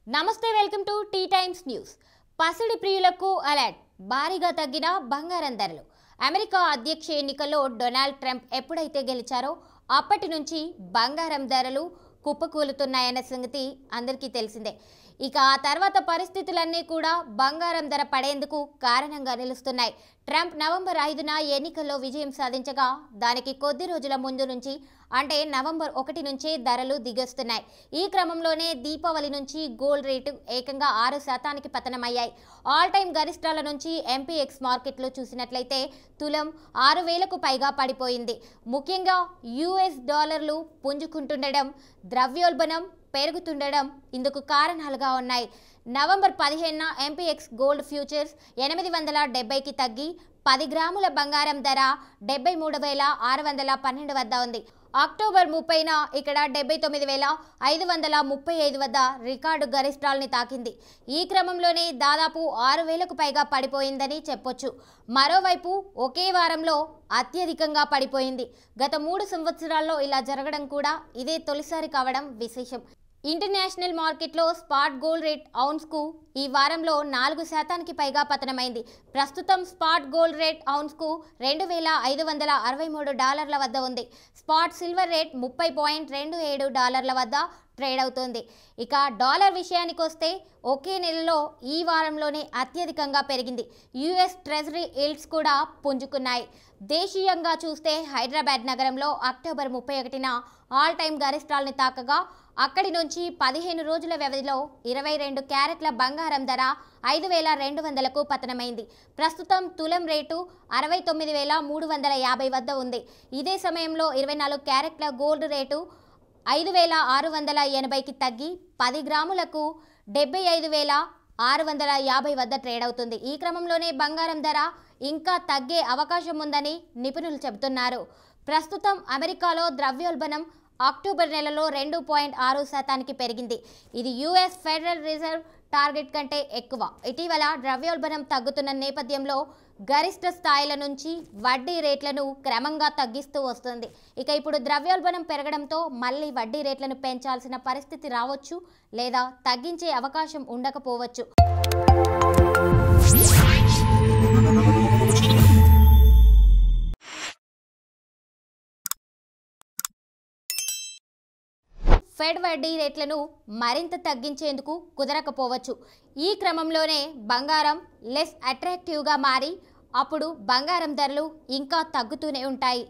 నమస్తే, welcome to T Times News. పసిడి ప్రియులకు అలర్ట్, భారీగా తగ్గిన బంగారం ధరలు. అమెరికా అధ్యక్ష ఎన్నికల్లో డొనాల్డ్ ట్రంప్ ఎప్పుడైతే గెలిచారో అప్పటి నుంచి బంగారం ధరలు కుప్పకూలుతున్నాయన్న సంగతి అందరికీ తెలిసిందే. ఇక ఆ తర్వాత పరిస్థితులన్నీ కూడా బంగారం ధర పడేందుకు కారణంగా నిలుస్తున్నాయి. ట్రంప్ నవంబర్ 5న ఎన్నికల్లో విజయం సాధించగా దానికి కొద్ది రోజుల ముందు నుంచి అంటే నవంబర్ 1 నుంచే ధరలు దిగొస్తున్నాయి. ఈ క్రమంలోనే దీపావళి నుంచి గోల్డ్ రేటు ఏకంగా 6% పతనమయ్యాయి. ఆల్ టైమ్ గరిష్టాల నుంచి ఎంపీఎక్స్ మార్కెట్లో చూసినట్లయితే తులం 6,000కు పైగా పడిపోయింది. ముఖ్యంగా యుఎస్ డాలర్లు పుంజుకుంటుండడం, ద్రవ్యోల్బణం పెరుగుతుండడం ఇందుకు కారణాలుగా ఉన్నాయి. నవంబర్ 15న ఎంపీఎక్స్ గోల్డ్ ఫ్యూచర్స్ 870కి తగ్గి 10 గ్రాముల బంగారం ధర 73,612 వద్ద ఉంది. అక్టోబర్ 30న ఇక్కడ 79,535 వద్ద రికార్డు గరిష్టాల్ని తాకింది. ఈ క్రమంలోనే దాదాపు 6,000కు పైగా పడిపోయిందని చెప్పొచ్చు. మరోవైపు ఒకే వారంలో అత్యధికంగా పడిపోయింది. గత 3 సంవత్సరాల్లో ఇలా జరగడం కూడా ఇదే తొలిసారి కావడం విశేషం. ఇంటర్నేషనల్ మార్కెట్లో స్పాట్ గోల్డ్ రేట్ ఔన్స్కు ఈ వారంలో 4%కి పైగా పతనమైంది. ప్రస్తుతం స్పాట్ గోల్డ్ రేట్ ఔన్స్కు $2,563 వద్ద ఉంది. స్పాట్ సిల్వర్ రేట్ $30.27 వద్ద ట్రేడ్ అవుతుంది. ఇక డాలర్ విషయానికి వస్తే ఒకే నెలలో ఈ వారంలోనే అత్యధికంగా పెరిగింది. యుఎస్ ట్రెజరీ ఈల్డ్స్ కూడా పుంజుకున్నాయి. దేశీయంగా చూస్తే హైదరాబాద్ నగరంలో అక్టోబర్ 31న ఆల్ టైమ్ గరిష్టాల్ని తాకగా అక్కడి నుంచి 15 రోజుల వ్యవధిలో 22 క్యారెట్ల బంగారం ధర 5,200కు పతనమైంది. ప్రస్తుతం తులం రేటు 69,350 వద్ద ఉంది. ఇదే సమయంలో 24 క్యారెట్ల గోల్డ్ రేటు 5,680కి తగ్గి 10 గ్రాములకు 75,650 వద్ద ట్రేడ్ అవుతుంది. ఈ క్రమంలోనే బంగారం ధర ఇంకా తగ్గే అవకాశం ఉందని నిపుణులు చెబుతున్నారు. ప్రస్తుతం అమెరికాలో ద్రవ్యోల్బణం అక్టోబర్ నెలలో 2.6%కి పెరిగింది. ఇది యుఎస్ ఫెడరల్ రిజర్వ్ టార్గెట్ కంటే ఎక్కువ. ఇటీవల ద్రవ్యోల్బణం తగ్గుతున్న నేపథ్యంలో గరిష్ట స్థాయిల నుంచి వడ్డీ రేట్లను క్రమంగా తగ్గిస్తూ వస్తుంది. ఇక ఇప్పుడు ద్రవ్యోల్బణం పెరగడంతో మళ్ళీ వడ్డీ రేట్లను పెంచాల్సిన పరిస్థితి రావచ్చు, లేదా తగ్గించే అవకాశం ఉండకపోవచ్చు. ఫెడ్ వడ్డీ రేట్లను మరింత తగ్గించేందుకు కుదరకపోవచ్చు. ఈ క్రమంలోనే బంగారం లెస్ అట్రాక్టివ్గా మారి అప్పుడు బంగారం ధరలు ఇంకా తగ్గుతూనే ఉంటాయి.